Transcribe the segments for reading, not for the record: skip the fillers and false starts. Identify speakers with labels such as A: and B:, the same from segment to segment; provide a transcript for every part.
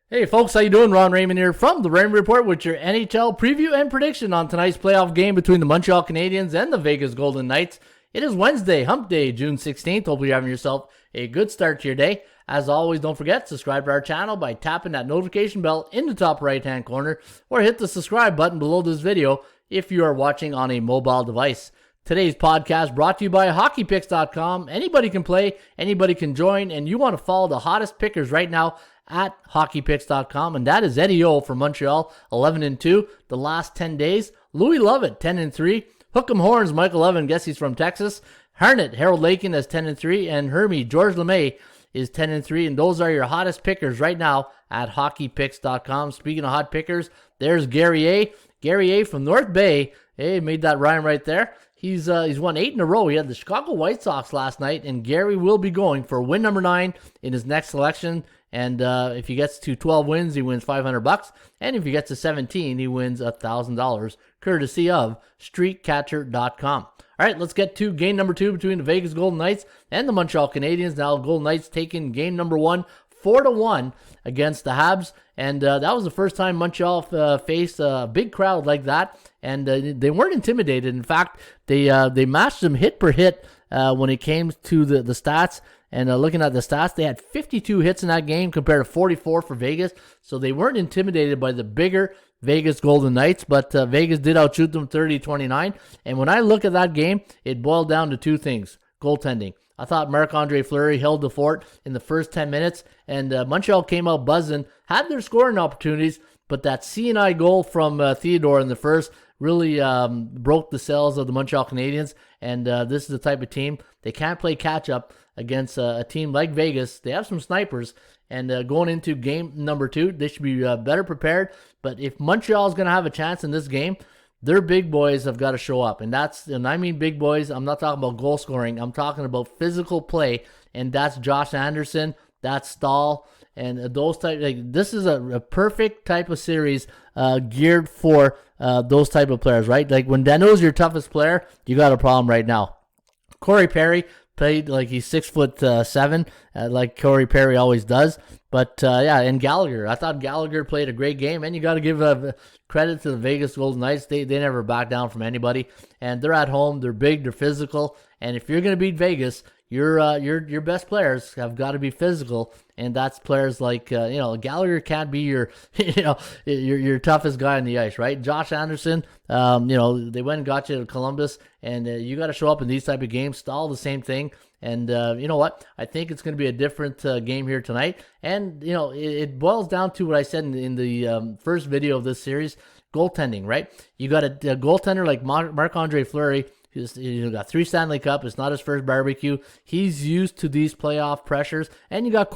A: Hey folks, how you doing? Raymond here from the Raymond Report with your NHL preview and prediction on tonight's playoff game between the Montreal Canadiens and the Vegas Golden Knights. It is Wednesday, hump day, June 16th. Hope you're having yourself a good start to your day. As always, don't forget, subscribe to our channel by tapping that notification bell in the top right-hand corner or hit the subscribe button below this video if you are watching on a mobile device. Today's podcast brought to you by HockeyPicks.com. Anybody can play, anybody can join, and you want to follow the hottest pickers right now at HockeyPicks.com, and that is Eddie O from Montreal, 11-2 the last 10 days. Louis Lovett, 10-3. Hook'em Horns, Michael Evan, guess he's from Texas. Harnett, Harold Lakin is 10-3, and Hermie, George LeMay is 10-3, and those are your hottest pickers right now at HockeyPicks.com. Speaking of hot pickers, there's Gary A. Gary A. from North Bay. Hey, made that rhyme right there. He's won 8 in a row. He had the Chicago White Sox last night, and Gary will be going for win number 9 in his next selection. And if he gets to 12 wins, he wins $500. And if he gets to 17, he wins $1,000, courtesy of StreetCatcher.com. All right, let's get to game number 2 between the Vegas Golden Knights and the Montreal Canadiens. Now, Golden Knights taking game number 1, 4-1 against the Habs. And that was the first time Montreal faced a big crowd like that. And they weren't intimidated. In fact, they matched them hit per hit when it came to the stats. And looking at the stats, they had 52 hits in that game compared to 44 for Vegas. So they weren't intimidated by the bigger Vegas Golden Knights, but Vegas did outshoot them 30-29. And when I look at that game, it boiled down to two things: goaltending. I thought Marc-Andre Fleury held the fort in the first 10 minutes, and Montreal came out buzzing, had their scoring opportunities, but that C&I goal from Theodore in the first really broke the sails of the Montreal Canadiens. And this is the type of team, they can't play catch-up against a team like Vegas. They have some snipers, and going into game number 2, they should be better prepared. But if Montreal is going to have a chance in this game, their big boys have got to show up. And I mean big boys, I'm not talking about goal scoring. I'm talking about physical play, and that's Josh Anderson, that's Stahl, and those type. This is a perfect type of series geared for those type of players, right? Like when Danault's your toughest player, you got a problem right now. Corey Perry played like he's 6'7", like Corey Perry always does. But yeah, and Gallagher. I thought Gallagher played a great game, and you got to give credit to the Vegas Golden Knights. They never back down from anybody, and they're at home. They're big. They're physical. And if you're going to beat Vegas, your best players have got to be physical, and that's players like Gallagher can't be your your toughest guy on the ice, right? Josh Anderson, they went and got you to Columbus, and you got to show up in these type of games. Stahl, the same thing. And you know what? I think it's going to be a different game here tonight. And it boils down to what I said in the first video of this series: goaltending, right? You got a goaltender like Marc-Andre Fleury. He's got 3 Stanley Cup. It's not his first barbecue. He's used to these playoff pressures. And you got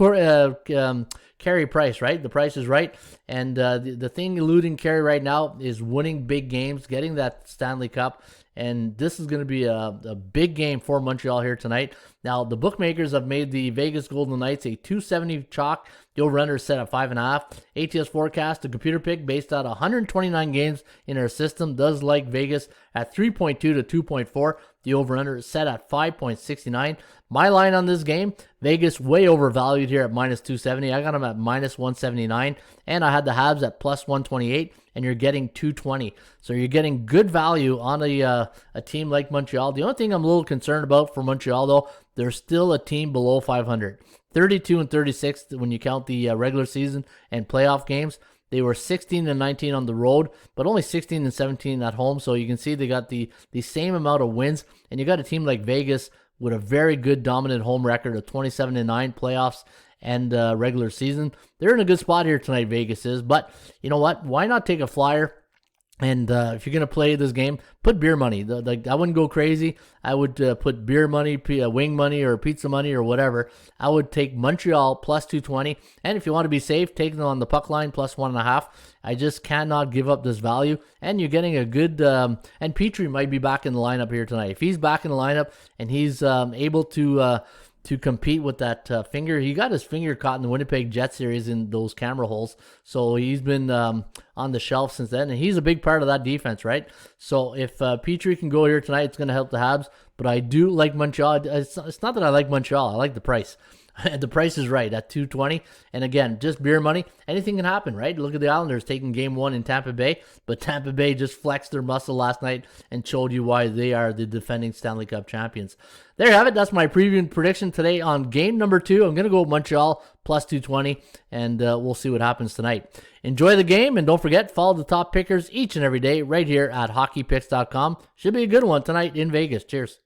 A: Carey Price, right? The price is right. And the thing eluding Carey right now is winning big games, getting that Stanley Cup. And this is going to be a big game for Montreal here tonight. Now, the bookmakers have made the Vegas Golden Knights a 270 chalk. The over-under is set at 5.5. ATS forecast, the computer pick based on 129 games in our system, does like Vegas at 3.2 to 2.4. The over-under is set at 5.69. My line on this game, Vegas way overvalued here at minus 270. I got them at minus 179, and I had the Habs at plus 128, and you're getting 220. So you're getting good value on a team like Montreal. The only thing I'm a little concerned about for Montreal, though, they're still a team below 500. 32-36 when you count the regular season and playoff games. They were 16-19 on the road, but only 16-17 at home. So you can see they got the same amount of wins. And you got a team like Vegas with a very good dominant home record of 27-9 playoffs and regular season. They're in a good spot here tonight, Vegas is. But you know what? Why not take a flyer? And if you're going to play this game, put beer money. I wouldn't go crazy. I would put beer money, wing money, or pizza money, or whatever. I would take Montreal plus 220. And if you want to be safe, take them on the puck line plus 1.5. I just cannot give up this value. And you're getting a good... and Petrie might be back in the lineup here tonight. If he's back in the lineup and he's able to compete with that finger. He got his finger caught in the Winnipeg Jet series in those camera holes. So he's been on the shelf since then. And he's a big part of that defense, right? So if Petrie can go here tonight, it's going to help the Habs. But I do like Montreal. It's not that I like Montreal. I like the price. The price is right at 220. And again, just beer money. Anything can happen, right? Look at the Islanders taking game 1 in Tampa Bay, but Tampa Bay just flexed their muscle last night and showed you why they are the defending Stanley Cup champions. There you have it. That's my preview and prediction today on game number 2. I'm going to go with Montreal plus 220, and we'll see what happens tonight. Enjoy the game, and don't forget, follow the top pickers each and every day right here at hockeypicks.com. Should be a good one tonight in Vegas. Cheers.